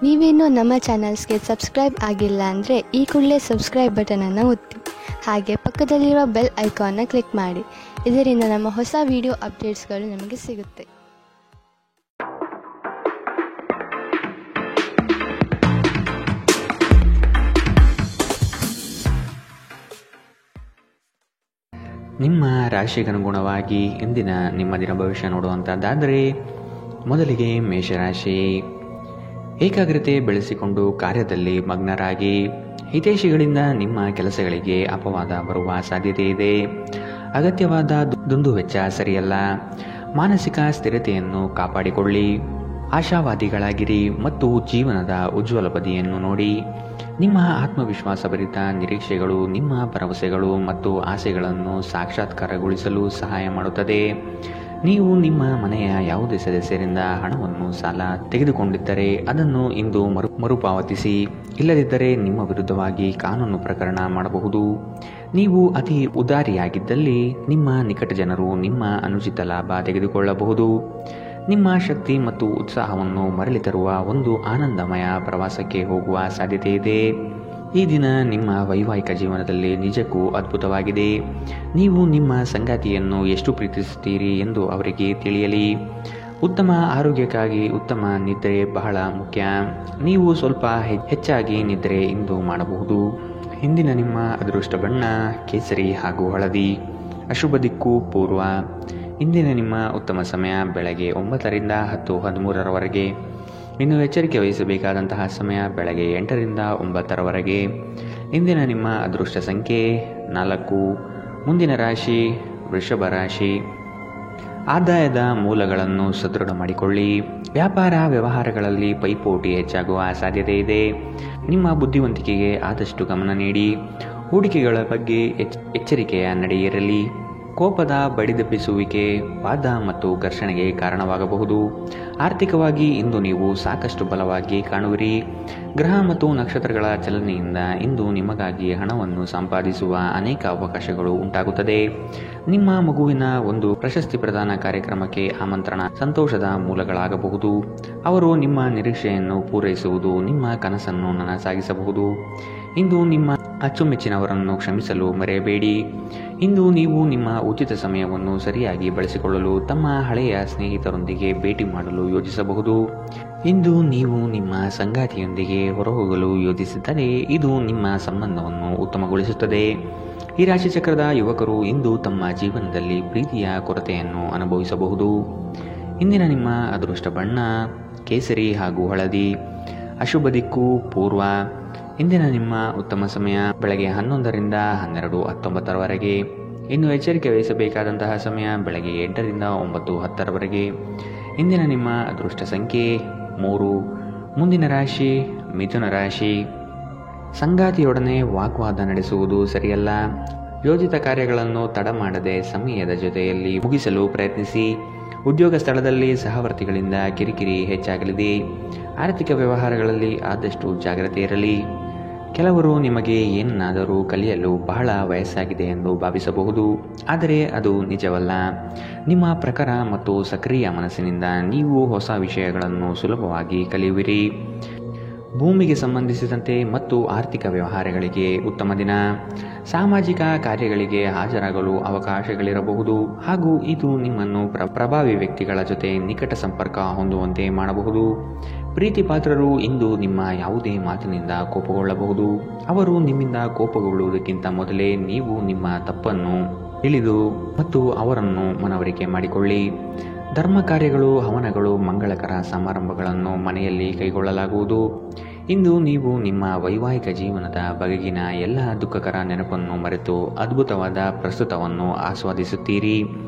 ನೀವೇನೂ ನಮ್ಮ ಚಾನಲ್ಸ್ಗೆ ಸಬ್ಸ್ಕ್ರೈಬ್ ಆಗಿಲ್ಲ ಅಂದರೆ ಈ ಕೂಡಲೇ ಸಬ್ಸ್ಕ್ರೈಬ್ ಬಟನನ್ನು ಒತ್ತಿ. ಹಾಗೆ ಪಕ್ಕದಲ್ಲಿರುವ ಬೆಲ್ ಐಕಾನ್ನ ಕ್ಲಿಕ್ ಮಾಡಿ. ಇದರಿಂದ ನಮ್ಮ ಹೊಸ ವಿಡಿಯೋ ಅಪ್ಡೇಟ್ಸ್ಗಳು ನಿಮಗೆ ಸಿಗುತ್ತೆ. ನಿಮ್ಮ ರಾಶಿಗನುಗುಣವಾಗಿ ಇಂದಿನ ನಿಮ್ಮ ದಿನ ಭವಿಷ್ಯ ನೋಡುವಂಥದ್ದಾದರೆ, ಮೊದಲಿಗೆ ಮೇಷರಾಶಿ. ಏಕಾಗ್ರತೆ ಬೆಳೆಸಿಕೊಂಡು ಕಾರ್ಯದಲ್ಲಿ ಮಗ್ನರಾಗಿ. ಹಿತೈಷಿಗಳಿಂದ ನಿಮ್ಮ ಕೆಲಸಗಳಿಗೆ ಅಪವಾದ ಬರುವ ಸಾಧ್ಯತೆ ಇದೆ. ಅಗತ್ಯವಾದ ದುಂದುವೆಚ್ಚ ಸರಿಯಲ್ಲ. ಮಾನಸಿಕ ಸ್ಥಿರತೆಯನ್ನು ಕಾಪಾಡಿಕೊಳ್ಳಿ. ಆಶಾವಾದಿಗಳಾಗಿರಿ ಮತ್ತು ಜೀವನದ ಉಜ್ವಲ ಬದಿಯನ್ನು ನೋಡಿ. ನಿಮ್ಮ ಆತ್ಮವಿಶ್ವಾಸಭರಿತ ನಿರೀಕ್ಷೆಗಳು ನಿಮ್ಮ ಭರವಸೆಗಳು ಮತ್ತು ಆಸೆಗಳನ್ನು ಸಾಕ್ಷಾತ್ಕಾರಗೊಳಿಸಲು ಸಹಾಯ ಮಾಡುತ್ತದೆ. ನೀವು ನಿಮ್ಮ ಮನೆಯ ಯಾವುದೇ ಸದಸ್ಯರಿಂದ ಹಣವನ್ನು ಸಾಲ ತೆಗೆದುಕೊಂಡಿದ್ದರೆ ಅದನ್ನು ಇಂದು ಮರುಪಾವತಿಸಿ. ಇಲ್ಲದಿದ್ದರೆ ನಿಮ್ಮ ವಿರುದ್ಧವಾಗಿ ಕಾನೂನು ಪ್ರಕರಣ ಮಾಡಬಹುದು. ನೀವು ಅತಿ ಉದಾರಿಯಾಗಿದ್ದಲ್ಲಿ ನಿಮ್ಮ ನಿಕಟ ಜನರು ನಿಮ್ಮ ಅನುಚಿತ ಲಾಭ ತೆಗೆದುಕೊಳ್ಳಬಹುದು. ನಿಮ್ಮ ಶಕ್ತಿ ಮತ್ತು ಉತ್ಸಾಹವನ್ನು ಮರಳಿ ತರುವ ಒಂದು ಆನಂದಮಯ ಪ್ರವಾಸಕ್ಕೆ ಹೋಗುವ ಸಾಧ್ಯತೆ ಇದೆ. ಈ ದಿನ ನಿಮ್ಮ ವೈವಾಹಿಕ ಜೀವನದಲ್ಲಿ ನಿಜಕ್ಕೂ ಅದ್ಭುತವಾಗಿದೆ. ನೀವು ನಿಮ್ಮ ಸಂಗಾತಿಯನ್ನು ಎಷ್ಟು ಪ್ರೀತಿಸುತ್ತೀರಿ ಎಂದು ಅವರಿಗೆ ತಿಳಿಯಲಿ. ಉತ್ತಮ ಆರೋಗ್ಯಕ್ಕಾಗಿ ಉತ್ತಮ ನಿದ್ರೆ ಬಹಳ ಮುಖ್ಯ. ನೀವು ಸ್ವಲ್ಪ ಹೆಚ್ಚಾಗಿ ನಿದ್ರೆ ಇಂದು ಮಾಡಬಹುದು. ಇಂದಿನ ನಿಮ್ಮ ಅದೃಷ್ಟ ಬಣ್ಣ ಕೇಸರಿ ಹಾಗೂ ಹಳದಿ. ಅಶುಭ ದಿಕ್ಕು ಪೂರ್ವ. ಇಂದಿನ ನಿಮ್ಮ ಉತ್ತಮ ಸಮಯ ಬೆಳಗ್ಗೆ 9 ರಿಂದ 10:13 ಇನ್ನು ಎಚ್ಚರಿಕೆ ವಹಿಸಬೇಕಾದಂತಹ ಸಮಯ ಬೆಳಗ್ಗೆ 8 ರಿಂದ 9 ಇಂದಿನ ನಿಮ್ಮ ಅದೃಷ್ಟ ಸಂಖ್ಯೆ 4. ಮುಂದಿನ ರಾಶಿ ವೃಷಭ ರಾಶಿ. ಆದಾಯದ ಮೂಲಗಳನ್ನು ಸದೃಢ ಮಾಡಿಕೊಳ್ಳಿ. ವ್ಯಾಪಾರ ವ್ಯವಹಾರಗಳಲ್ಲಿ ಪೈಪೋಟಿ ಹೆಚ್ಚಾಗುವ ಸಾಧ್ಯತೆ ಇದೆ. ನಿಮ್ಮ ಬುದ್ಧಿವಂತಿಕೆಗೆ ಆದಷ್ಟು ಗಮನ ನೀಡಿ. ಹೂಡಿಕೆಗಳ ಬಗ್ಗೆ ಎಚ್ಚರಿಕೆಯ ನಡೆಯಿರಲಿ. ಕೋಪದ ಬಡಿದೆಬ್ಬಿಸುವಿಕೆ ವಾದ ಮತ್ತು ಘರ್ಷಣೆಗೆ ಕಾರಣವಾಗಬಹುದು. ಆರ್ಥಿಕವಾಗಿ ಇಂದು ನೀವು ಸಾಕಷ್ಟು ಬಲವಾಗಿ ಕಾಣುವಿರಿ. ಗ್ರಹ ಮತ್ತು ನಕ್ಷತ್ರಗಳ ಚಲನೆಯಿಂದ ಇಂದು ನಿಮಗಾಗಿ ಹಣವನ್ನು ಸಂಪಾದಿಸುವ ಅನೇಕ ಅವಕಾಶಗಳು ಉಂಟಾಗುತ್ತದೆ. ನಿಮ್ಮ ಮಗುವಿನ ಒಂದು ಪ್ರಶಸ್ತಿ ಪ್ರದಾನ ಕಾರ್ಯಕ್ರಮಕ್ಕೆ ಆಮಂತ್ರಣ ಸಂತೋಷದ ಮೂಲಗಳಾಗಬಹುದು. ಅವರು ನಿಮ್ಮ ನಿರೀಕ್ಷೆಯನ್ನು ಪೂರೈಸುವುದು ನಿಮ್ಮ ಕನಸನ್ನು ನನಸಾಗಿಸಬಹುದು. ಇಂದು ನಿಮ್ಮ ಅಚ್ಚುಮೆಚ್ಚಿನವರನ್ನು ಕ್ಷಮಿಸಲು ಮರೆಯಬೇಡಿ. ಇಂದು ನೀವು ನಿಮ್ಮ ಉಚಿತ ಸಮಯವನ್ನು ಸರಿಯಾಗಿ ಬಳಸಿಕೊಳ್ಳಲು ತಮ್ಮ ಹಳೆಯ ಸ್ನೇಹಿತರೊಂದಿಗೆ ಭೇಟಿ ಮಾಡಲು ಯೋಜಿಸಬಹುದು. ಇಂದು ನೀವು ನಿಮ್ಮ ಸಂಗಾತಿಯೊಂದಿಗೆ ಹೊರಹೋಗಲು ಯೋಜಿಸಿದ್ದರೆ ಇದು ನಿಮ್ಮ ಸಂಬಂಧವನ್ನು ಉತ್ತಮಗೊಳಿಸುತ್ತದೆ. ಈ ರಾಶಿಚಕ್ರದ ಯುವಕರು ಇಂದು ತಮ್ಮ ಜೀವನದಲ್ಲಿ ಪ್ರೀತಿಯ ಕೊರತೆಯನ್ನು ಅನುಭವಿಸಬಹುದು. ಇಂದಿನ ನಿಮ್ಮ ಅದೃಷ್ಟ ಬಣ್ಣ ಕೇಸರಿ ಹಾಗೂ ಹಳದಿ. ಅಶುಭ ದಿಕ್ಕು ಪೂರ್ವ. ಇಂದಿನ ನಿಮ್ಮ ಉತ್ತಮ ಸಮಯ ಬೆಳಗ್ಗೆ 11 ರಿಂದ 12:19 ಇನ್ನು ಎಚ್ಚರಿಕೆ ವಹಿಸಬೇಕಾದಂತಹ ಸಮಯ ಬೆಳಗ್ಗೆ 8 ರಿಂದ 9:10 ಇಂದಿನ ನಿಮ್ಮ ಅದೃಷ್ಟ ಸಂಖ್ಯೆ 3. ಮುಂದಿನ ರಾಶಿ ಮಿಥುನ ರಾಶಿ. ಸಂಗಾತಿಯೊಡನೆ ವಾಗ್ವಾದ ನಡೆಸುವುದು ಸರಿಯಲ್ಲ. ಯೋಜಿತ ಕಾರ್ಯಗಳನ್ನು ತಡ ಮಾಡದೆ ಸಮಯದ ಜೊತೆಯಲ್ಲಿ ಮುಗಿಸಲು ಪ್ರಯತ್ನಿಸಿ. ಉದ್ಯೋಗ ಸ್ಥಳದಲ್ಲಿ ಸಹವರ್ತಿಗಳಿಂದ ಕಿರಿಕಿರಿ ಹೆಚ್ಚಾಗಲಿದೆ. ಆರ್ಥಿಕ ವ್ಯವಹಾರಗಳಲ್ಲಿ ಆದಷ್ಟು ಜಾಗ್ರತೆ ಇರಲಿ. ಕೆಲವರು ನಿಮಗೆ ಏನನ್ನಾದರೂ ಕಲಿಯಲು ಬಹಳ ವಯಸ್ಸಾಗಿದೆ ಎಂದು ಭಾವಿಸಬಹುದು, ಆದರೆ ಅದು ನಿಜವಲ್ಲ. ನಿಮ್ಮ ಪ್ರಖರ ಮತ್ತು ಸಕ್ರಿಯ ಮನಸ್ಸಿನಿಂದ ನೀವು ಹೊಸ ವಿಷಯಗಳನ್ನು ಸುಲಭವಾಗಿ ಕಲಿಯುವಿರಿ. ಭೂಮಿಗೆ ಸಂಬಂಧಿಸಿದಂತೆ ಮತ್ತು ಆರ್ಥಿಕ ವ್ಯವಹಾರಗಳಿಗೆ ಉತ್ತಮ ದಿನ. ಸಾಮಾಜಿಕ ಕಾರ್ಯಗಳಿಗೆ ಹಾಜರಾಗಲು ಅವಕಾಶಗಳಿರಬಹುದು ಹಾಗೂ ಇದು ನಿಮ್ಮನ್ನು ಪ್ರಭಾವಿ ವ್ಯಕ್ತಿಗಳ ಜೊತೆ ನಿಕಟ ಸಂಪರ್ಕ ಹೊಂದುವಂತೆ ಮಾಡಬಹುದು. ಪ್ರೀತಿ ಪಾತ್ರರು ಇಂದು ನಿಮ್ಮ ಯಾವುದೇ ಮಾತಿನಿಂದ ಕೋಪಗೊಳ್ಳಬಹುದು. ಅವರು ನಿಮ್ಮಿಂದ ಕೋಪಗೊಳ್ಳುವುದಕ್ಕಿಂತ ಮೊದಲೇ ನೀವು ನಿಮ್ಮ ತಪ್ಪನ್ನು ತಿಳಿದು ಮತ್ತು ಅವರನ್ನು ಮನವರಿಕೆ ಮಾಡಿಕೊಳ್ಳಿ. ಧರ್ಮ ಕಾರ್ಯಗಳು ಹವನಗಳು ಮಂಗಳಕರ ಸಮಾರಂಭಗಳನ್ನು ಮನೆಯಲ್ಲಿ ಕೈಗೊಳ್ಳಲಾಗುವುದು. ಇಂದು ನೀವು ನಿಮ್ಮ ವೈವಾಹಿಕ ಜೀವನದ ಬಗೆಗಿನ ಎಲ್ಲ ದುಃಖಕರ ನೆನಪನ್ನು ಮರೆತು ಅದ್ಭುತವಾದ ಪ್ರಸ್ತುತವನ್ನು ಆಸ್ವಾದಿಸುತ್ತೀರಿ.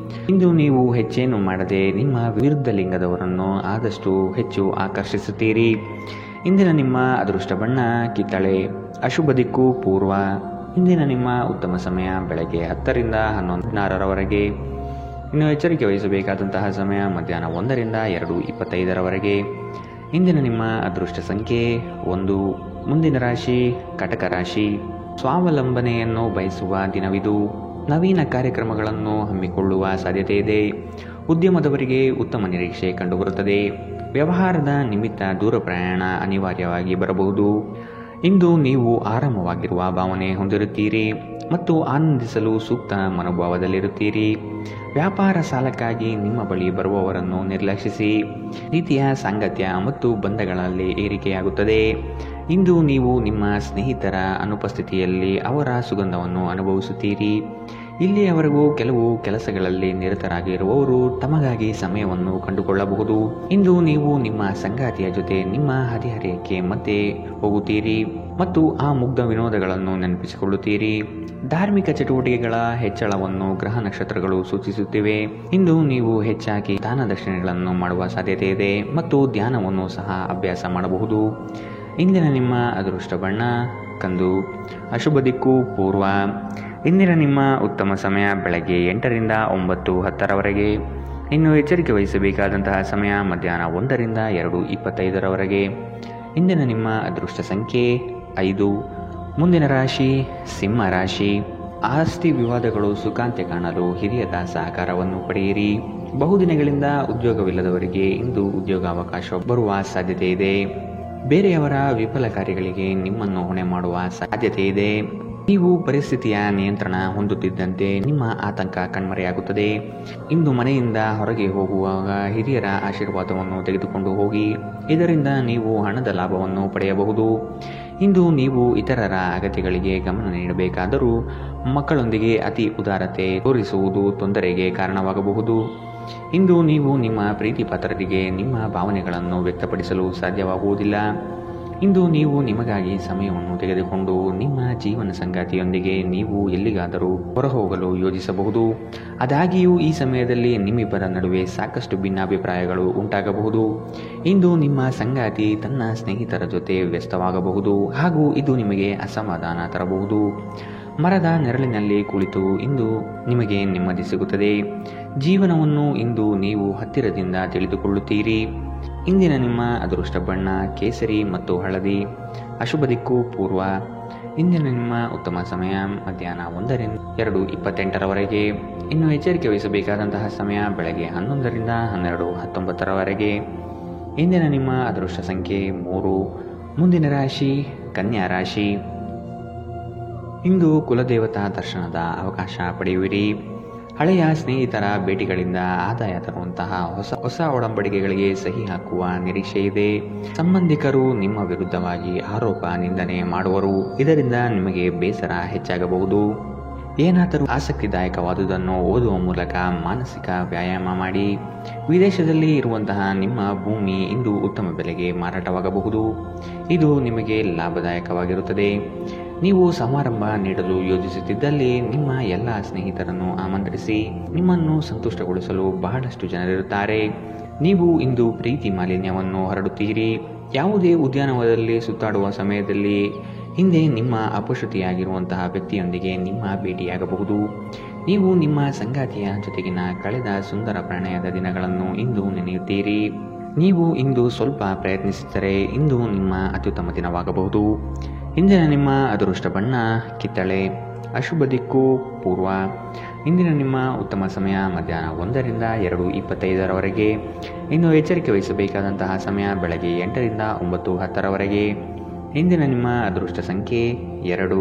ಇಂದು ನೀವು ಹೆಚ್ಚೇನು ಮಾಡದೆ ನಿಮ್ಮ ವಿರುದ್ಧ ಲಿಂಗದವರನ್ನು ಆದಷ್ಟು ಹೆಚ್ಚು ಆಕರ್ಷಿಸುತ್ತೀರಿ. ಇಂದಿನ ನಿಮ್ಮ ಅದೃಷ್ಟ ಬಣ್ಣ ಕಿತ್ತಳೆ. ಅಶುಭ ದಿಕ್ಕು ಪೂರ್ವ. ಇಂದಿನ ನಿಮ್ಮ ಉತ್ತಮ ಸಮಯ ಬೆಳಗ್ಗೆ 10 ರಿಂದ 11:16 ಇನ್ನು ಎಚ್ಚರಿಕೆ ವಹಿಸಬೇಕಾದಂತಹ ಸಮಯ ಮಧ್ಯಾಹ್ನ 1 ರಿಂದ 2:25 ಇಂದಿನ ನಿಮ್ಮ ಅದೃಷ್ಟ ಸಂಖ್ಯೆ 1. ಮುಂದಿನ ರಾಶಿ ಕಟಕ ರಾಶಿ. ಸ್ವಾವಲಂಬನೆಯನ್ನು ಬಯಸುವ ದಿನವಿದು. ನವೀನ ಕಾರ್ಯಕ್ರಮಗಳನ್ನು ಹಮ್ಮಿಕೊಳ್ಳುವ ಸಾಧ್ಯತೆ ಇದೆ. ಉದ್ಯಮದವರಿಗೆ ಉತ್ತಮ ನಿರೀಕ್ಷೆ ಕಂಡುಬರುತ್ತದೆ. ವ್ಯವಹಾರದ ನಿಮಿತ್ತ ದೂರ ಪ್ರಯಾಣ ಅನಿವಾರ್ಯವಾಗಿ ಬರಬಹುದು. ಇಂದು ನೀವು ಆರಾಮವಾಗಿರುವ ಭಾವನೆ ಹೊಂದಿರುತ್ತೀರಿ ಮತ್ತು ಆನಂದಿಸಲು ಸೂಕ್ತ ಮನೋಭಾವದಲ್ಲಿರುತ್ತೀರಿ. ವ್ಯಾಪಾರ ಸಾಲಕ್ಕಾಗಿ ನಿಮ್ಮ ಬಳಿ ಬರುವವರನ್ನು ನಿರ್ಲಕ್ಷಿಸಿ. ರೀತಿಯ ಸಾಂಗತ್ಯ ಮತ್ತು ಬಂಧಗಳಲ್ಲಿ ಏರಿಕೆಯಾಗುತ್ತದೆ. ಇಂದು ನೀವು ನಿಮ್ಮ ಸ್ನೇಹಿತರ ಅನುಪಸ್ಥಿತಿಯಲ್ಲಿ ಅವರ ಸುಗಂಧವನ್ನು ಅನುಭವಿಸುತ್ತೀರಿ. ಇಲ್ಲಿಯವರೆಗೂ ಕೆಲವು ಕೆಲಸಗಳಲ್ಲಿ ನಿರತರಾಗಿರುವವರು ತಮಗಾಗಿ ಸಮಯವನ್ನು ಕಂಡುಕೊಳ್ಳಬಹುದು. ಇಂದು ನೀವು ನಿಮ್ಮ ಸಂಗಾತಿಯ ಜೊತೆ ನಿಮ್ಮ ಹದಿಹರೆಯಕ್ಕೆ ಮತ್ತೆ ಹೋಗುತ್ತೀರಿ ಮತ್ತು ಆ ಮುಗ್ಧ ವಿನೋದಗಳನ್ನು ನೆನಪಿಸಿಕೊಳ್ಳುತ್ತೀರಿ. ಧಾರ್ಮಿಕ ಚಟುವಟಿಕೆಗಳ ಹೆಚ್ಚಳವನ್ನು ಗ್ರಹ ನಕ್ಷತ್ರಗಳು ಸೂಚಿಸುತ್ತಿವೆ. ಇಂದು ನೀವು ಹೆಚ್ಚಾಗಿ ದಾನ ದಕ್ಷಿಣೆಗಳನ್ನು ಮಾಡುವ ಸಾಧ್ಯತೆ ಇದೆ ಮತ್ತು ಧ್ಯಾನವನ್ನು ಸಹ ಅಭ್ಯಾಸ ಮಾಡಬಹುದು. ಇಂದಿನ ನಿಮ್ಮ ಅದೃಷ್ಟ ಬಣ್ಣ ಕಂದು. ಅಶುಭ ದಿಕ್ಕು ಪೂರ್ವ. ಇಂದಿನ ನಿಮ್ಮ ಉತ್ತಮ ಸಮಯ ಬೆಳಗ್ಗೆ 8 ರಿಂದ 9:10 ಇನ್ನು ಎಚ್ಚರಿಕೆ ವಹಿಸಬೇಕಾದಂತಹ ಸಮಯ ಮಧ್ಯಾಹ್ನ 1 ರಿಂದ 2:25 ಇಂದಿನ ನಿಮ್ಮ ಅದೃಷ್ಟ ಸಂಖ್ಯೆ 5. ಮುಂದಿನ ರಾಶಿ ಸಿಂಹ ರಾಶಿ. ಆಸ್ತಿ ವಿವಾದಗಳು ಸುಖಾಂತ್ಯ ಕಾಣಲು ಹಿರಿಯರ ಸಹಕಾರವನ್ನು ಪಡೆಯಿರಿ. ಬಹುದಿನಗಳಿಂದ ಉದ್ಯೋಗವಿಲ್ಲದವರಿಗೆ ಇಂದು ಉದ್ಯೋಗಾವಕಾಶ ಬರುವ ಸಾಧ್ಯತೆ ಇದೆ. ಬೇರೆಯವರ ವಿಫಲ ಕಾರ್ಯಗಳಿಗೆ ನಿಮ್ಮನ್ನು ಹೊಣೆ ಮಾಡುವ ಸಾಧ್ಯತೆ ಇದೆ. ನೀವು ಪರಿಸ್ಥಿತಿಯ ನಿಯಂತ್ರಣ ಹೊಂದುತ್ತಿದ್ದಂತೆ ನಿಮ್ಮ ಆತಂಕ ಕಣ್ಮರೆಯಾಗುತ್ತದೆ. ಇಂದು ಮನೆಯಿಂದ ಹೊರಗೆ ಹೋಗುವಾಗ ಹಿರಿಯರ ಆಶೀರ್ವಾದವನ್ನು ತೆಗೆದುಕೊಂಡು ಹೋಗಿ. ಇದರಿಂದ ನೀವು ಹಣದ ಲಾಭವನ್ನು ಪಡೆಯಬಹುದು. ಇಂದು ನೀವು ಇತರರ ಅಗತ್ಯಗಳಿಗೆ ಗಮನ ನೀಡಬೇಕಾದರೂ ಮಕ್ಕಳೊಂದಿಗೆ ಅತಿ ಉದಾರತೆ ತೋರಿಸುವುದು ತೊಂದರೆಗೆ ಕಾರಣವಾಗಬಹುದು. ಇಂದು ನೀವು ನಿಮ್ಮ ಪ್ರೀತಿ ಪಾತ್ರರಿಗೆ ನಿಮ್ಮ ಭಾವನೆಗಳನ್ನು ವ್ಯಕ್ತಪಡಿಸಲು ಸಾಧ್ಯವಾಗುವುದಿಲ್ಲ. ಇಂದು ನೀವು ನಿಮಗಾಗಿ ಸಮಯವನ್ನು ತೆಗೆದುಕೊಂಡು ನಿಮ್ಮ ಜೀವನ ಸಂಗಾತಿಯೊಂದಿಗೆ ನೀವು ಎಲ್ಲಿಗಾದರೂ ಹೊರಹೋಗಲು ಯೋಜಿಸಬಹುದು. ಆದಾಗ್ಯೂ ಈ ಸಮಯದಲ್ಲಿ ನಿಮ್ಮಿಬ್ಬರ ನಡುವೆ ಸಾಕಷ್ಟು ಭಿನ್ನಾಭಿಪ್ರಾಯಗಳು ಉಂಟಾಗಬಹುದು. ಇಂದು ನಿಮ್ಮ ಸಂಗಾತಿ ತನ್ನ ಸ್ನೇಹಿತರ ಜೊತೆ ವ್ಯಸ್ತವಾಗಬಹುದು ಹಾಗೂ ಇದು ನಿಮಗೆ ಅಸಮಾಧಾನ ತರಬಹುದು. ಮರದ ನೆರಳಿನಲ್ಲಿ ಕುಳಿತು ಇಂದು ನಿಮಗೆ ನೆಮ್ಮದಿ ಸಿಗುತ್ತದೆ. ಜೀವನವನ್ನು ಇಂದು ನೀವು ಹತ್ತಿರದಿಂದ ತಿಳಿದುಕೊಳ್ಳುತ್ತೀರಿ. ಇಂದಿನ ನಿಮ್ಮ ಅದೃಷ್ಟ ಬಣ್ಣ ಕೇಸರಿ ಮತ್ತು ಹಳದಿ. ಅಶುಭ ದಿಕ್ಕು ಪೂರ್ವ. ಇಂದಿನ ನಿಮ್ಮ ಉತ್ತಮ ಸಮಯ ಮಧ್ಯಾಹ್ನ 1 ರಿಂದ 2:28 ಇನ್ನು ಎಚ್ಚರಿಕೆ ವಹಿಸಬೇಕಾದಂತಹ ಸಮಯ ಬೆಳಗ್ಗೆ 11 ರಿಂದ 12:19 ಇಂದಿನ ನಿಮ್ಮ ಅದೃಷ್ಟ ಸಂಖ್ಯೆ 3. ಮುಂದಿನ ರಾಶಿ ಕನ್ಯಾ ರಾಶಿ. ಇಂದು ಕುಲದೇವತಾ ದರ್ಶನದ ಅವಕಾಶ ಪಡೆಯುವಿರಿ. ಹಳೆಯ ಸ್ನೇಹಿತರ ಭೇಟಿಗಳಿಂದ ಆದಾಯ ತರುವಂತಹ ಹೊಸ ಒಡಂಬಡಿಕೆಗಳಿಗೆ ಸಹಿ ಹಾಕುವ ನಿರೀಕ್ಷೆ ಇದೆ. ಸಂಬಂಧಿಕರು ನಿಮ್ಮ ವಿರುದ್ಧವಾಗಿ ಆರೋಪ ನಿಂದನೆ ಮಾಡುವರು. ಇದರಿಂದ ನಿಮಗೆ ಬೇಸರ ಹೆಚ್ಚಾಗಬಹುದು. ಏನಾದರೂ ಆಸಕ್ತಿದಾಯಕವಾದುದನ್ನು ಓದುವ ಮೂಲಕ ಮಾನಸಿಕ ವ್ಯಾಯಾಮ ಮಾಡಿ. ವಿದೇಶದಲ್ಲಿ ಇರುವಂತಹ ನಿಮ್ಮ ಭೂಮಿ ಇಂದು ಉತ್ತಮ ಬೆಲೆಗೆ ಮಾರಾಟವಾಗಬಹುದು. ಇದು ನಿಮಗೆ ಲಾಭದಾಯಕವಾಗಿರುತ್ತದೆ. ನೀವು ಸಮಾರಂಭ ನೀಡಲು ಯೋಜಿಸುತ್ತಿದ್ದಲ್ಲಿ ನಿಮ್ಮ ಎಲ್ಲ ಸ್ನೇಹಿತರನ್ನು ಆಮಂತ್ರಿಸಿ. ನಿಮ್ಮನ್ನು ಸಂತುಷ್ಟಗೊಳಿಸಲು ಬಹಳಷ್ಟು ಜನರಿರುತ್ತಾರೆ. ನೀವು ಇಂದು ಪ್ರೀತಿ ಮಾಲಿನ್ಯವನ್ನು ಹರಡುತ್ತೀರಿ. ಯಾವುದೇ ಉದ್ಯಾನವನದಲ್ಲಿ ಸುತ್ತಾಡುವ ಸಮಯದಲ್ಲಿ ಹಿಂದೆ ನಿಮ್ಮ ಅಪಶ್ರುತಿಯಾಗಿರುವಂತಹ ವ್ಯಕ್ತಿಯೊಂದಿಗೆ ನಿಮ್ಮ ಭೇಟಿಯಾಗಬಹುದು. ನೀವು ನಿಮ್ಮ ಸಂಗಾತಿಯ ಜೊತೆಗಿನ ಕಳೆದ ಸುಂದರ ಪ್ರಣಯದ ದಿನಗಳನ್ನು ಇಂದು ನೆನೆಯುತ್ತೀರಿ. ನೀವು ಇಂದು ಸ್ವಲ್ಪ ಪ್ರಯತ್ನಿಸಿದರೆ ಇಂದು ನಿಮ್ಮ ಅತ್ಯುತ್ತಮ ದಿನವಾಗಬಹುದು. ಇಂದಿನ ನಿಮ್ಮ ಅದೃಷ್ಟ ಬಣ್ಣ ಕಿತ್ತಳೆ. ಅಶುಭ ದಿಕ್ಕು ಪೂರ್ವ. ಇಂದಿನ ನಿಮ್ಮ ಉತ್ತಮ ಸಮಯ ಮಧ್ಯಾಹ್ನ 1 ರಿಂದ 2:25 ಇನ್ನು ಎಚ್ಚರಿಕೆ ವಹಿಸಬೇಕಾದಂತಹ ಸಮಯ ಬೆಳಗ್ಗೆ 8 ರಿಂದ 9:10 ಇಂದಿನ ನಿಮ್ಮ ಅದೃಷ್ಟ ಸಂಖ್ಯೆ 2.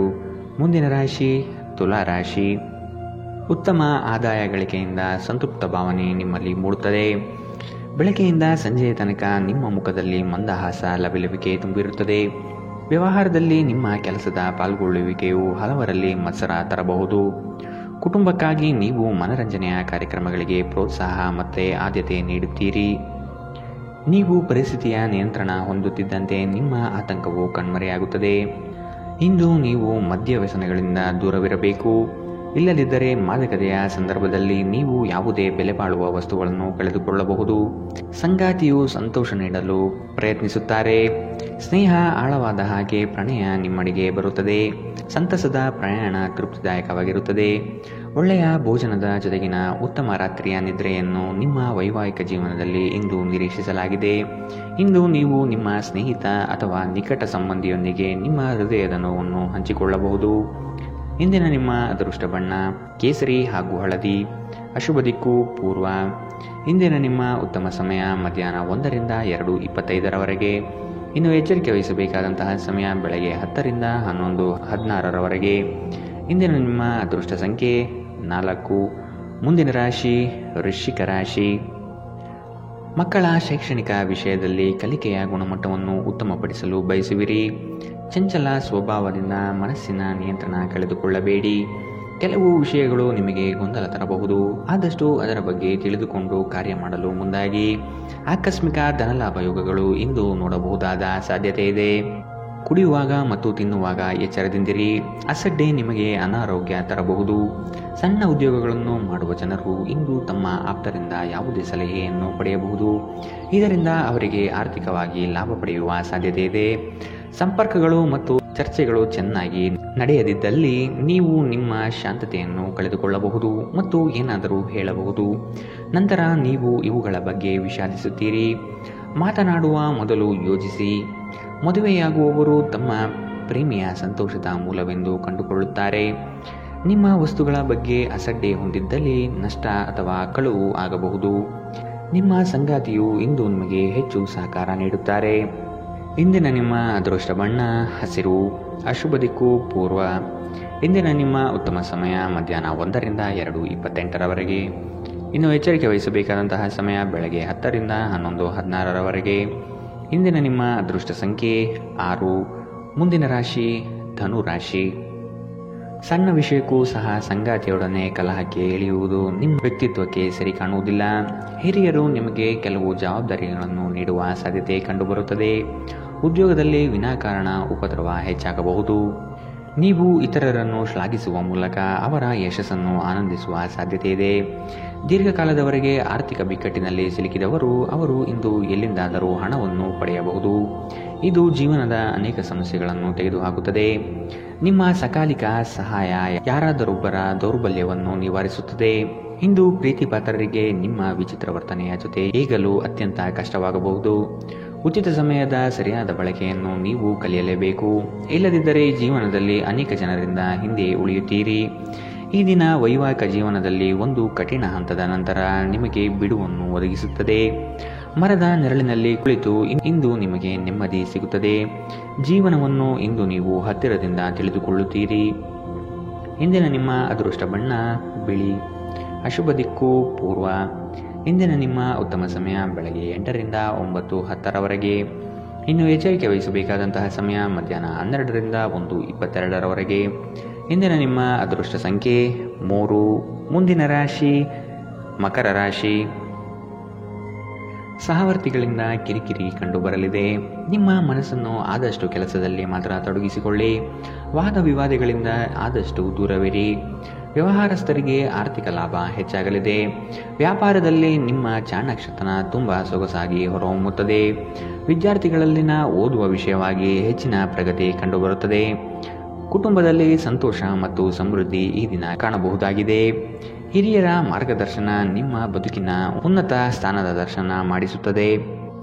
ಮುಂದಿನ ರಾಶಿ ತುಲಾ ರಾಶಿ. ಉತ್ತಮ ಆದಾಯ ಗಳಿಕೆಯಿಂದ ಸಂತೃಪ್ತ ಭಾವನೆ ನಿಮ್ಮಲ್ಲಿ ಮೂಡುತ್ತದೆ. ಬೆಳಗ್ಗೆಯಿಂದ ಸಂಜೆಯ ತನಕ ನಿಮ್ಮ ಮುಖದಲ್ಲಿ ಮಂದಹಾಸ ಲವಲವಿಕೆ ತುಂಬಿರುತ್ತದೆ. ವ್ಯವಹಾರದಲ್ಲಿ ನಿಮ್ಮ ಕೆಲಸದ ಪಾಲ್ಗೊಳ್ಳುವಿಕೆಯು ಹಲವರಲ್ಲಿ ಮತ್ಸರ ತರಬಹುದು. ಕುಟುಂಬಕ್ಕಾಗಿ ನೀವು ಮನರಂಜನೆಯ ಕಾರ್ಯಕ್ರಮಗಳಿಗೆ ಪ್ರೋತ್ಸಾಹ ಮತ್ತು ಆದ್ಯತೆ ನೀಡುತ್ತೀರಿ. ನೀವು ಪರಿಸ್ಥಿತಿಯ ನಿಯಂತ್ರಣ ಹೊಂದುತ್ತಿದ್ದಂತೆ ನಿಮ್ಮ ಆತಂಕವು ಕಣ್ಮರೆಯಾಗುತ್ತದೆ. ಇಂದು ನೀವು ಮದ್ಯ ವ್ಯಸನಗಳಿಂದ ದೂರವಿರಬೇಕು. ಇಲ್ಲದಿದ್ದರೆ ಮಾದಕತೆಯ ಸಂದರ್ಭದಲ್ಲಿ ನೀವು ಯಾವುದೇ ಬೆಲೆ ಬಾಳುವ ವಸ್ತುಗಳನ್ನು ಕಳೆದುಕೊಳ್ಳಬಹುದು. ಸಂಗಾತಿಯು ಸಂತೋಷ ನೀಡಲು ಪ್ರಯತ್ನಿಸುತ್ತಾರೆ. ಸ್ನೇಹ ಆಳವಾದ ಹಾಗೆ ಪ್ರಣಯ ನಿಮ್ಮಡಿಗೆ ಬರುತ್ತದೆ. ಸಂತಸದ ಪ್ರಯಾಣ ತೃಪ್ತಿದಾಯಕವಾಗಿರುತ್ತದೆ. ಒಳ್ಳೆಯ ಭೋಜನದ ಜೊತೆಗಿನ ಉತ್ತಮ ರಾತ್ರಿಯ ನಿದ್ರೆಯನ್ನು ನಿಮ್ಮ ವೈವಾಹಿಕ ಜೀವನದಲ್ಲಿ ಇಂದು ನಿರೀಕ್ಷಿಸಲಾಗಿದೆ. ಇಂದು ನೀವು ನಿಮ್ಮ ಸ್ನೇಹಿತ ಅಥವಾ ನಿಕಟ ಸಂಬಂಧಿಯೊಂದಿಗೆ ನಿಮ್ಮ ಹೃದಯದ ನೋವನ್ನು ಹಂಚಿಕೊಳ್ಳಬಹುದು. ಇಂದಿನ ನಿಮ್ಮ ಅದೃಷ್ಟ ಬಣ್ಣ ಕೇಸರಿ ಹಾಗೂ ಹಳದಿ. ಅಶುಭ ದಿಕ್ಕು ಪೂರ್ವ. ಇಂದಿನ ನಿಮ್ಮ ಉತ್ತಮ ಸಮಯ ಮಧ್ಯಾಹ್ನ 1ರಿಂದ 2:25ರವರೆಗೆ. ಇನ್ನು ಎಚ್ಚರಿಕೆ ವಹಿಸಬೇಕಾದಂತಹ ಸಮಯ ಬೆಳಗ್ಗೆ 10ರಿಂದ 11:16ರವರೆಗೆ. ಇಂದಿನ ನಿಮ್ಮ ಅದೃಷ್ಟ ಸಂಖ್ಯೆ 4. ಮುಂದಿನ ರಾಶಿ ವೃಶ್ಚಿಕ ರಾಶಿ. ಮಕ್ಕಳ ಶೈಕ್ಷಣಿಕ ವಿಷಯದಲ್ಲಿ ಕಲಿಕೆಯ ಗುಣಮಟ್ಟವನ್ನು ಉತ್ತಮಪಡಿಸಲು ಬಯಸುವಿರಿ. ಚಂಚಲ ಸ್ವಭಾವದಿಂದ ಮನಸ್ಸಿನ ನಿಯಂತ್ರಣ ಕಳೆದುಕೊಳ್ಳಬೇಡಿ. ಕೆಲವು ವಿಷಯಗಳು ನಿಮಗೆ ಗೊಂದಲ ತರಬಹುದು, ಆದಷ್ಟು ಅದರ ಬಗ್ಗೆ ತಿಳಿದುಕೊಂಡು ಕಾರ್ಯ ಮಾಡಲು ಮುಂದಾಗಿ. ಆಕಸ್ಮಿಕ ಧನಲಾಭ ಯೋಗಗಳು ಇಂದು ನೋಡಬಹುದಾದ ಸಾಧ್ಯತೆ ಇದೆ. ಕುಡಿಯುವಾಗ ಮತ್ತು ತಿನ್ನುವಾಗ ಎಚ್ಚರದಿಂದಿರಿ. ಅಸಡ್ಡೆ ನಿಮಗೆ ಅನಾರೋಗ್ಯ ತರಬಹುದು. ಸಣ್ಣ ಉದ್ಯೋಗಗಳನ್ನು ಮಾಡುವ ಜನರು ಇಂದು ತಮ್ಮ ಆಪ್ತರಿಂದ ಯಾವುದೇ ಸಲಹೆಯನ್ನು ಪಡೆಯಬಹುದು. ಇದರಿಂದ ಅವರಿಗೆ ಆರ್ಥಿಕವಾಗಿ ಲಾಭ ಪಡೆಯುವ ಸಾಧ್ಯತೆ ಇದೆ. ಸಂಪರ್ಕಗಳು ಮತ್ತು ಚರ್ಚೆಗಳು ಚೆನ್ನಾಗಿ ನಡೆಯದಿದ್ದಲ್ಲಿ ನೀವು ನಿಮ್ಮ ಶಾಂತತೆಯನ್ನು ಕಳೆದುಕೊಳ್ಳಬಹುದು ಮತ್ತು ಏನಾದರೂ ಹೇಳಬಹುದು. ನಂತರ ನೀವು ಇವುಗಳ ಬಗ್ಗೆ ವಿಷಾದಿಸುತ್ತೀರಿ. ಮಾತನಾಡುವ ಮೊದಲು ಯೋಚಿಸಿ. ಮದುವೆಯಾಗುವವರು ತಮ್ಮ ಪ್ರೇಮಿಯ ಸಂತೋಷದ ಮೂಲವೆಂದು ಕಂಡುಕೊಳ್ಳುತ್ತಾರೆ. ನಿಮ್ಮ ವಸ್ತುಗಳ ಬಗ್ಗೆ ಅಸಡ್ಡೆ ಹೊಂದಿದ್ದಲ್ಲಿ ನಷ್ಟ ಅಥವಾ ಕಳುವು ಆಗಬಹುದು. ನಿಮ್ಮ ಸಂಗಾತಿಯು ಇಂದು ನಿಮಗೆ ಹೆಚ್ಚು ಸಹಕಾರ ನೀಡುತ್ತಾರೆ. ಇಂದಿನ ನಿಮ್ಮ ಅದೃಷ್ಟ ಬಣ್ಣ ಹಸಿರು. ಅಶುಭ ದಿಕ್ಕು ಪೂರ್ವ. ಇಂದಿನ ನಿಮ್ಮ ಉತ್ತಮ ಸಮಯ ಮಧ್ಯಾಹ್ನ 1ರಿಂದ 2:28ರವರೆಗೆ. ಇನ್ನು ಎಚ್ಚರಿಕೆ ವಹಿಸಬೇಕಾದಂತಹ ಸಮಯ ಬೆಳಗ್ಗೆ 10ರಿಂದ 11:16ರವರೆಗೆ. ಇಂದಿನ ನಿಮ್ಮ ಅದೃಷ್ಟ ಸಂಖ್ಯೆ 6. ಮುಂದಿನ ರಾಶಿ ಧನು ರಾಶಿ. ಸಣ್ಣ ವಿಷಯಕ್ಕೂ ಸಹ ಸಂಗಾತಿಯೊಡನೆ ಕಲಹಕ್ಕೆ ಇಳಿಯುವುದು ನಿಮ್ಮ ವ್ಯಕ್ತಿತ್ವಕ್ಕೆ ಸರಿ ಕಾಣುವುದಿಲ್ಲ. ಹಿರಿಯರು ನಿಮಗೆ ಕೆಲವು ಜವಾಬ್ದಾರಿಗಳನ್ನು ನೀಡುವ ಸಾಧ್ಯತೆ ಕಂಡುಬರುತ್ತದೆ. ಉದ್ಯೋಗದಲ್ಲಿ ವಿನಾಕಾರಣ ಉಪದ್ರವ ಹೆಚ್ಚಾಗಬಹುದು. ನೀವು ಇತರರನ್ನು ಶ್ಲಾಘಿಸುವ ಮೂಲಕ ಅವರ ಯಶಸ್ಸನ್ನು ಆನಂದಿಸುವ ಸಾಧ್ಯತೆ ಇದೆ. ದೀರ್ಘಕಾಲದವರೆಗೆ ಆರ್ಥಿಕ ಬಿಕ್ಕಟ್ಟಿನಲ್ಲಿ ಸಿಲುಕಿದವರು ಅವರು ಇಂದು ಎಲ್ಲಿಂದಾದರೂ ಹಣವನ್ನು ಪಡೆಯಬಹುದು. ಇದು ಜೀವನದ ಅನೇಕ ಸಮಸ್ಯೆಗಳನ್ನು ತೆಗೆದುಹಾಕುತ್ತದೆ. ನಿಮ್ಮ ಸಕಾಲಿಕ ಸಹಾಯ ಯಾರಾದರೊಬ್ಬರ ದೌರ್ಬಲ್ಯವನ್ನು ನಿವಾರಿಸುತ್ತದೆ. ಇಂದು ಪ್ರೀತಿ ಪಾತ್ರರಿಗೆ ನಿಮ್ಮ ವಿಚಿತ್ರ ವರ್ತನೆಯ ಜೊತೆ ಈಗಲೂ ಅತ್ಯಂತ ಕಷ್ಟವಾಗಬಹುದು. ಉಚಿತ ಸಮಯದ ಸರಿಯಾದ ಬಳಕೆಯನ್ನು ನೀವು ಕಲಿಯಲೇಬೇಕು. ಇಲ್ಲದಿದ್ದರೆ ಜೀವನದಲ್ಲಿ ಅನೇಕ ಜನರಿಂದ ಹಿಂದೆ ಉಳಿಯುತ್ತೀರಿ. ಈ ದಿನ ವೈವಾಹಿಕ ಜೀವನದಲ್ಲಿ ಒಂದು ಕಠಿಣ ಹಂತದ ನಂತರ ನಿಮಗೆ ಬಿಡುವನ್ನು ಒದಗಿಸುತ್ತದೆ. ಮರದ ನೆರಳಿನಲ್ಲಿ ಕುಳಿತು ಇಂದು ನಿಮಗೆ ನೆಮ್ಮದಿ ಸಿಗುತ್ತದೆ. ಜೀವನವನ್ನು ಇಂದು ನೀವು ಹತ್ತಿರದಿಂದ ತಿಳಿದುಕೊಳ್ಳುತ್ತೀರಿ. ಇಂದಿನ ನಿಮ್ಮ ಅದೃಷ್ಟ ಬಣ್ಣ ಬಿಳಿ. ಅಶುಭ ದಿಕ್ಕು ಪೂರ್ವ. ಇಂದಿನ ನಿಮ್ಮ ಉತ್ತಮ ಸಮಯ ಬೆಳಗ್ಗೆ 8ರಿಂದ 9:10ರವರೆಗೆ. ಇನ್ನು ಎಚ್ಚರಿಕೆ ವಹಿಸಬೇಕಾದಂತಹ ಸಮಯ ಮಧ್ಯಾಹ್ನ 12ರಿಂದ 1:22ರವರೆಗೆ. ಇಂದಿನ ನಿಮ್ಮ ಅದೃಷ್ಟ ಸಂಖ್ಯೆ 3. ಮುಂದಿನ ರಾಶಿ ಮಕರ ರಾಶಿ. ಸಹವರ್ತಿಗಳಿಂದ ಕಿರಿಕಿರಿ ಕಂಡುಬರಲಿದೆ. ನಿಮ್ಮ ಮನಸ್ಸನ್ನು ಆದಷ್ಟು ಕೆಲಸದಲ್ಲಿ ಮಾತ್ರ ತೊಡಗಿಸಿಕೊಳ್ಳಿ. ವಾದ ವಿವಾದಗಳಿಂದ ಆದಷ್ಟು ದೂರವಿರಿ. ವ್ಯವಹಾರಸ್ಥರಿಗೆ ಆರ್ಥಿಕ ಲಾಭ ಹೆಚ್ಚಾಗಲಿದೆ. ವ್ಯಾಪಾರದಲ್ಲಿ ನಿಮ್ಮ ಚಾಣಾಕ್ಷತನ ತುಂಬ ಸೊಗಸಾಗಿ ಹೊರಹೊಮ್ಮುತ್ತದೆ. ವಿದ್ಯಾರ್ಥಿಗಳಲ್ಲಿನ ಓದುವ ವಿಷಯವಾಗಿ ಹೆಚ್ಚಿನ ಪ್ರಗತಿ ಕಂಡುಬರುತ್ತದೆ. ಕುಟುಂಬದಲ್ಲಿ ಸಂತೋಷ ಮತ್ತು ಸಮೃದ್ಧಿ ಈ ದಿನ ಕಾಣಬಹುದಾಗಿದೆ. ಹಿರಿಯರ ಮಾರ್ಗದರ್ಶನ ನಿಮ್ಮ ಬದುಕಿನ ಉನ್ನತ ಸ್ಥಾನದ ದರ್ಶನ ಮಾಡಿಸುತ್ತದೆ.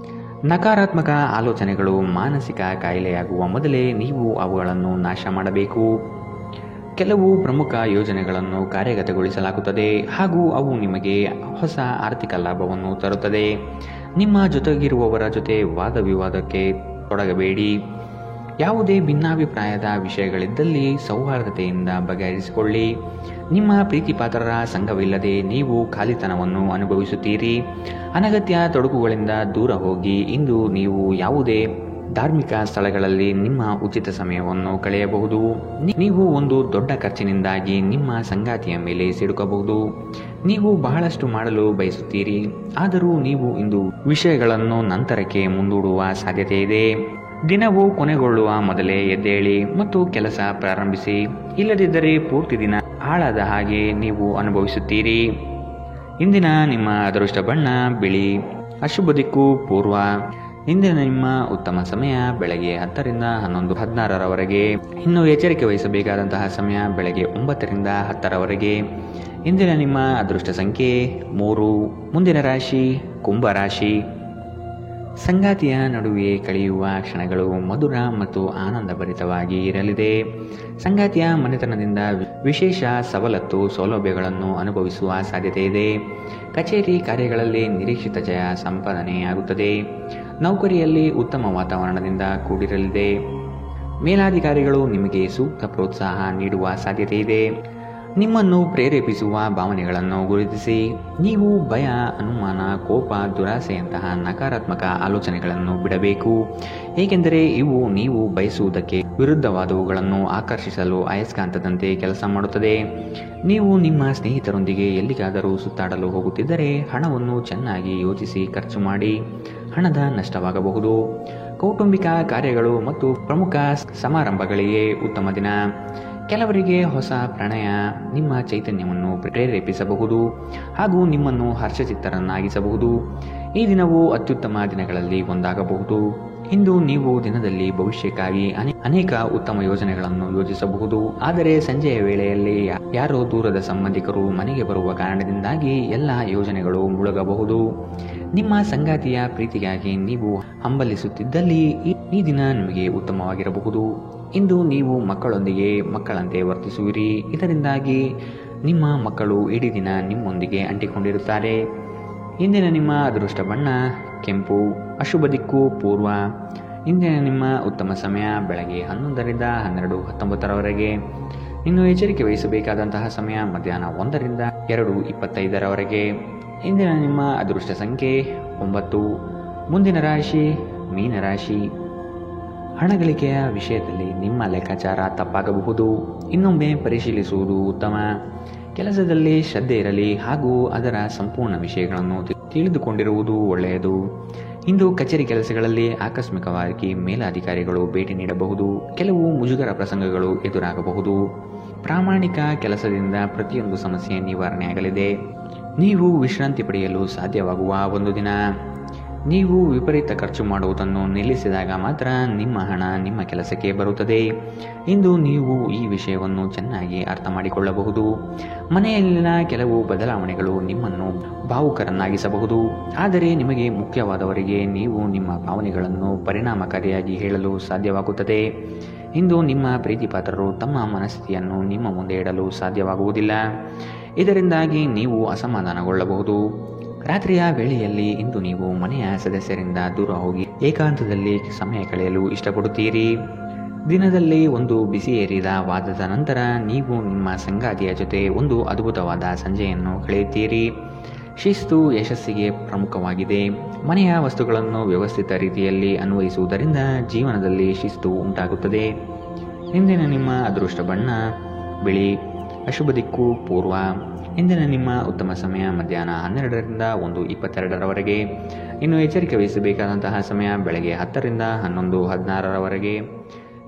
ನಕಾರಾತ್ಮಕ ಆಲೋಚನೆಗಳು ಮಾನಸಿಕ ಕಾಯಿಲೆಯಾಗುವ ಮೊದಲೇ ನೀವು ಅವುಗಳನ್ನು ನಾಶ ಮಾಡಬೇಕು. ಕೆಲವು ಪ್ರಮುಖ ಯೋಜನೆಗಳನ್ನು ಕಾರ್ಯಗತಗೊಳಿಸಲಾಗುತ್ತದೆ ಹಾಗೂ ಅವು ನಿಮಗೆ ಹೊಸ ಆರ್ಥಿಕ ಲಾಭವನ್ನು ತರುತ್ತದೆ. ನಿಮ್ಮ ಜೊತೆಗಿರುವವರ ಜೊತೆ ವಾದ ವಿವಾದಕ್ಕೆ ತೊಡಗಬೇಡಿ. ಯಾವುದೇ ಭಿನ್ನಾಭಿಪ್ರಾಯದ ವಿಷಯಗಳಿದ್ದಲ್ಲಿ ಸೌಹಾರ್ದತೆಯಿಂದ ಬಗೆಹರಿಸಿಕೊಳ್ಳಿ. ನಿಮ್ಮ ಪ್ರೀತಿಪಾತ್ರರ ಸಂಘವಿಲ್ಲದೆ ನೀವು ಖಾಲಿತನವನ್ನು ಅನುಭವಿಸುತ್ತೀರಿ. ಅನಗತ್ಯ ತೊಡಕುಗಳಿಂದ ದೂರ ಹೋಗಿ. ಇಂದು ನೀವು ಯಾವುದೇ ಧಾರ್ಮಿಕ ಸ್ಥಳಗಳಲ್ಲಿ ನಿಮ್ಮ ಉಚಿತ ಸಮಯವನ್ನು ಕಳೆಯಬಹುದು. ನೀವು ಒಂದು ದೊಡ್ಡ ಖರ್ಚಿನಿಂದಾಗಿ ನಿಮ್ಮ ಸಂಗಾತಿಯ ಮೇಲೆ ಸಿಡುಕಬಹುದು. ನೀವು ಬಹಳಷ್ಟು ಮಾಡಲು ಬಯಸುತ್ತೀರಿ, ಆದರೂ ನೀವು ಇಂದು ವಿಷಯಗಳನ್ನು ನಂತರಕ್ಕೆ ಮುಂದೂಡುವ ಸಾಧ್ಯತೆ ಇದೆ. ದಿನವು ಕೊನೆಗೊಳ್ಳುವ ಮೊದಲೇ ಎದ್ದೇಳಿ ಮತ್ತು ಕೆಲಸ ಪ್ರಾರಂಭಿಸಿ. ಇಲ್ಲದಿದ್ದರೆ ಪೂರ್ತಿ ದಿನ ಹಾಳಾದ ಹಾಗೆ ನೀವು ಅನುಭವಿಸುತ್ತೀರಿ. ಇಂದಿನ ನಿಮ್ಮ ಅದೃಷ್ಟ ಬಣ್ಣ ಬಿಳಿ. ಅಶುಭ ದಿಕ್ಕು ಪೂರ್ವ. ಇಂದಿನ ನಿಮ್ಮ ಉತ್ತಮ ಸಮಯ ಬೆಳಗ್ಗೆ 10ರಿಂದ 11:16ರವರೆಗೆ. ಇನ್ನು ಎಚ್ಚರಿಕೆ ವಹಿಸಬೇಕಾದಂತಹ ಸಮಯ ಬೆಳಗ್ಗೆ 9ರಿಂದ 10ರವರೆಗೆ. ಇಂದಿನ ನಿಮ್ಮ ಅದೃಷ್ಟ ಸಂಖ್ಯೆ 3. ಮುಂದಿನ ರಾಶಿ ಕುಂಭರಾಶಿ. ಸಂಗಾತಿಯ ನಡುವೆ ಕಳೆಯುವ ಕ್ಷಣಗಳು ಮಧುರ ಮತ್ತು ಆನಂದಭರಿತವಾಗಿ ಇರಲಿದೆ. ಸಂಗಾತಿಯ ಮನೆತನದಿಂದ ವಿಶೇಷ ಸವಲತ್ತು ಸೌಲಭ್ಯಗಳನ್ನು ಅನುಭವಿಸುವ ಸಾಧ್ಯತೆ ಇದೆ. ಕಚೇರಿ ಕಾರ್ಯಗಳಲ್ಲಿ ನಿರೀಕ್ಷಿತ ಜಯ ಸಂಪಾದನೆಯಾಗುತ್ತದೆ. ನೌಕರಿಯಲ್ಲಿ ಉತ್ತಮ ವಾತಾವರಣದಿಂದ ಕೂಡಿರಲಿದೆ. ಮೇಲಾಧಿಕಾರಿಗಳು ನಿಮಗೆ ಸೂಕ್ತ ಪ್ರೋತ್ಸಾಹ ನೀಡುವ ಸಾಧ್ಯತೆ ಇದೆ. ನಿಮ್ಮನ್ನು ಪ್ರೇರೇಪಿಸುವ ಭಾವನೆಗಳನ್ನು ಗುರುತಿಸಿ ನೀವು ಭಯ, ಅನುಮಾನ, ಕೋಪ, ದುರಾಸೆಯಂತಹ ನಕಾರಾತ್ಮಕ ಆಲೋಚನೆಗಳನ್ನು ಬಿಡಬೇಕು. ಏಕೆಂದರೆ ಇವು ನೀವು ಬಯಸುವುದಕ್ಕೆ ವಿರುದ್ಧವಾದವುಗಳನ್ನು ಆಕರ್ಷಿಸಲು ಅಯಸ್ಕಾಂತದಂತೆ ಕೆಲಸ ಮಾಡುತ್ತದೆ. ನೀವು ನಿಮ್ಮ ಸ್ನೇಹಿತರೊಂದಿಗೆ ಎಲ್ಲಿಗಾದರೂ ಸುತ್ತಾಡಲು ಹೋಗುತ್ತಿದ್ದರೆ ಹಣವನ್ನು ಚೆನ್ನಾಗಿ ಯೋಚಿಸಿ ಖರ್ಚು ಮಾಡಿ. ಹಣದ ನಷ್ಟವಾಗಬಹುದು. ಕೌಟುಂಬಿಕ ಕಾರ್ಯಗಳು ಮತ್ತು ಪ್ರಮುಖ ಸಮಾರಂಭಗಳಿಗೆ ಉತ್ತಮ ದಿನ. ಕೆಲವರಿಗೆ ಹೊಸ ಪ್ರಣಯ ನಿಮ್ಮ ಚೈತನ್ಯವನ್ನು ಪ್ರೇರೇಪಿಸಬಹುದು ಹಾಗೂ ನಿಮ್ಮನ್ನು ಹರ್ಷಚಿತ್ತರನ್ನಾಗಿಸಬಹುದು. ಈ ದಿನವು ಅತ್ಯುತ್ತಮ ದಿನಗಳಲ್ಲಿ ಒಂದಾಗಬಹುದು. ಇಂದು ನೀವು ದಿನದಲ್ಲಿ ಭವಿಷ್ಯಕ್ಕಾಗಿ ಅನೇಕ ಉತ್ತಮ ಯೋಜನೆಗಳನ್ನು ಯೋಜಿಸಬಹುದು. ಆದರೆ ಸಂಜೆಯ ವೇಳೆಯಲ್ಲಿ ಯಾರೋ ದೂರದ ಸಂಬಂಧಿಕರು ಮನೆಗೆ ಬರುವ ಕಾರಣದಿಂದಾಗಿ ಎಲ್ಲ ಯೋಜನೆಗಳು ಮುಳುಗಬಹುದು. ನಿಮ್ಮ ಸಂಗಾತಿಯ ಪ್ರೀತಿಗಾಗಿ ನೀವು ಹಂಬಲಿಸುತ್ತಿದ್ದಲ್ಲಿ ಈ ದಿನ ನಿಮಗೆ ಉತ್ತಮವಾಗಿರಬಹುದು. ಇಂದು ನೀವು ಮಕ್ಕಳೊಂದಿಗೆ ಮಕ್ಕಳಂತೆ ವರ್ತಿಸುವಿರಿ. ಇದರಿಂದಾಗಿ ನಿಮ್ಮ ಮಕ್ಕಳು ಇಡೀ ದಿನ ನಿಮ್ಮೊಂದಿಗೆ ಅಂಟಿಕೊಂಡಿರುತ್ತಾರೆ. ಇಂದಿನ ನಿಮ್ಮ ಅದೃಷ್ಟ ಬಣ್ಣ ಕೆಂಪು. ಅಶುಭ ದಿಕ್ಕು ಪೂರ್ವ. ಇಂದಿನ ನಿಮ್ಮ ಉತ್ತಮ ಸಮಯ ಬೆಳಗ್ಗೆ 11ರಿಂದ 12:19 ಇನ್ನು ಎಚ್ಚರಿಕೆ ವಹಿಸಬೇಕಾದಂತಹ ಸಮಯ ಮಧ್ಯಾಹ್ನ 1ರಿಂದ 2:25 ಇಂದಿನ ನಿಮ್ಮ ಅದೃಷ್ಟ ಸಂಖ್ಯೆ 9. ಮುಂದಿನ ರಾಶಿ ಮೀನರಾಶಿ. ಹಣಗಳಿಕೆಯ ವಿಷಯದಲ್ಲಿ ನಿಮ್ಮ ಲೆಕ್ಕಾಚಾರ ತಪ್ಪಾಗಬಹುದು. ಇನ್ನೊಮ್ಮೆ ಪರಿಶೀಲಿಸುವುದು ಉತ್ತಮ. ಕೆಲಸದಲ್ಲಿ ಶ್ರದ್ಧೆ ಇರಲಿ ಹಾಗೂ ಅದರ ಸಂಪೂರ್ಣ ವಿಷಯಗಳನ್ನು ತಿಳಿದುಕೊಂಡಿರುವುದು ಒಳ್ಳೆಯದು. ಇಂದು ಕಚೇರಿ ಕೆಲಸಗಳಲ್ಲಿ ಆಕಸ್ಮಿಕವಾಗಿ ಮೇಲಾಧಿಕಾರಿಗಳು ಭೇಟಿ ನೀಡಬಹುದು. ಕೆಲವು ಮುಜುಗರ ಪ್ರಸಂಗಗಳು ಎದುರಾಗಬಹುದು. ಪ್ರಾಮಾಣಿಕ ಕೆಲಸದಿಂದ ಪ್ರತಿಯೊಂದು ಸಮಸ್ಯೆ ನಿವಾರಣೆಯಾಗಲಿದೆ. ನೀವು ವಿಶ್ರಾಂತಿ ಪಡೆಯಲು ಸಾಧ್ಯವಾಗುವ ಒಂದು ದಿನ. ನೀವು ವಿಪರೀತ ಖರ್ಚು ಮಾಡುವುದನ್ನು ನಿಲ್ಲಿಸಿದಾಗ ಮಾತ್ರ ನಿಮ್ಮ ಹಣ ನಿಮ್ಮ ಕೆಲಸಕ್ಕೆ ಬರುತ್ತದೆ. ಇಂದು ನೀವು ಈ ವಿಷಯವನ್ನು ಚೆನ್ನಾಗಿ ಅರ್ಥ ಮಾಡಿಕೊಳ್ಳಬಹುದು. ಮನೆಯಲ್ಲಿನ ಕೆಲವು ಬದಲಾವಣೆಗಳು ನಿಮ್ಮನ್ನು ಭಾವುಕರನ್ನಾಗಿಸಬಹುದು. ಆದರೆ ನಿಮಗೆ ಮುಖ್ಯವಾದವರಿಗೆ ನೀವು ನಿಮ್ಮ ಭಾವನೆಗಳನ್ನು ಪರಿಣಾಮಕಾರಿಯಾಗಿ ಹೇಳಲು ಸಾಧ್ಯವಾಗುತ್ತದೆ. ಇಂದು ನಿಮ್ಮ ಪ್ರೀತಿಪಾತ್ರರು ತಮ್ಮ ಮನಸ್ಥಿತಿಯನ್ನು ನಿಮ್ಮ ಮುಂದೆ ಇಡಲು ಸಾಧ್ಯವಾಗುವುದಿಲ್ಲ. ಇದರಿಂದಾಗಿ ನೀವು ಅಸಮಾಧಾನಗೊಳ್ಳಬಹುದು. ರಾತ್ರಿಯ ವೇಳೆಯಲ್ಲಿ ಇಂದು ನೀವು ಮನೆಯ ಸದಸ್ಯರಿಂದ ದೂರ ಹೋಗಿ ಏಕಾಂತದಲ್ಲಿ ಸಮಯ ಕಳೆಯಲು ಇಷ್ಟಪಡುತ್ತೀರಿ. ದಿನದಲ್ಲಿ ಒಂದು ಬಿಸಿ ಏರಿದ ವಾದದ ನಂತರ ನೀವು ನಿಮ್ಮ ಸಂಗಾತಿಯ ಜೊತೆ ಒಂದು ಅದ್ಭುತವಾದ ಸಂಜೆಯನ್ನು ಕಳೆಯುತ್ತೀರಿ. ಶಿಸ್ತು ಯಶಸ್ಸಿಗೆ ಪ್ರಮುಖವಾಗಿದೆ. ಮನೆಯ ವಸ್ತುಗಳನ್ನು ವ್ಯವಸ್ಥಿತ ರೀತಿಯಲ್ಲಿ ಅನ್ವಯಿಸುವುದರಿಂದ ಜೀವನದಲ್ಲಿ ಶಿಸ್ತು ಉಂಟಾಗುತ್ತದೆ. ಇಂದಿನ ನಿಮ್ಮ ಅದೃಷ್ಟ ಬಣ್ಣ ಬಿಳಿ. ಅಶುಭ ದಿಕ್ಕು ಪೂರ್ವ. ಇಂದಿನ ನಿಮ್ಮ ಉತ್ತಮ ಸಮಯ ಮಧ್ಯಾಹ್ನ 12ರಿಂದ 1:22 ಇನ್ನು ಎಚ್ಚರಿಕೆ ವಹಿಸಬೇಕಾದಂತಹ ಸಮಯ ಬೆಳಗ್ಗೆ 10ರಿಂದ 11:16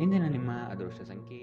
ಇಂದಿನ ನಿಮ್ಮ ಅದೃಷ್ಟ ಸಂಖ್ಯೆ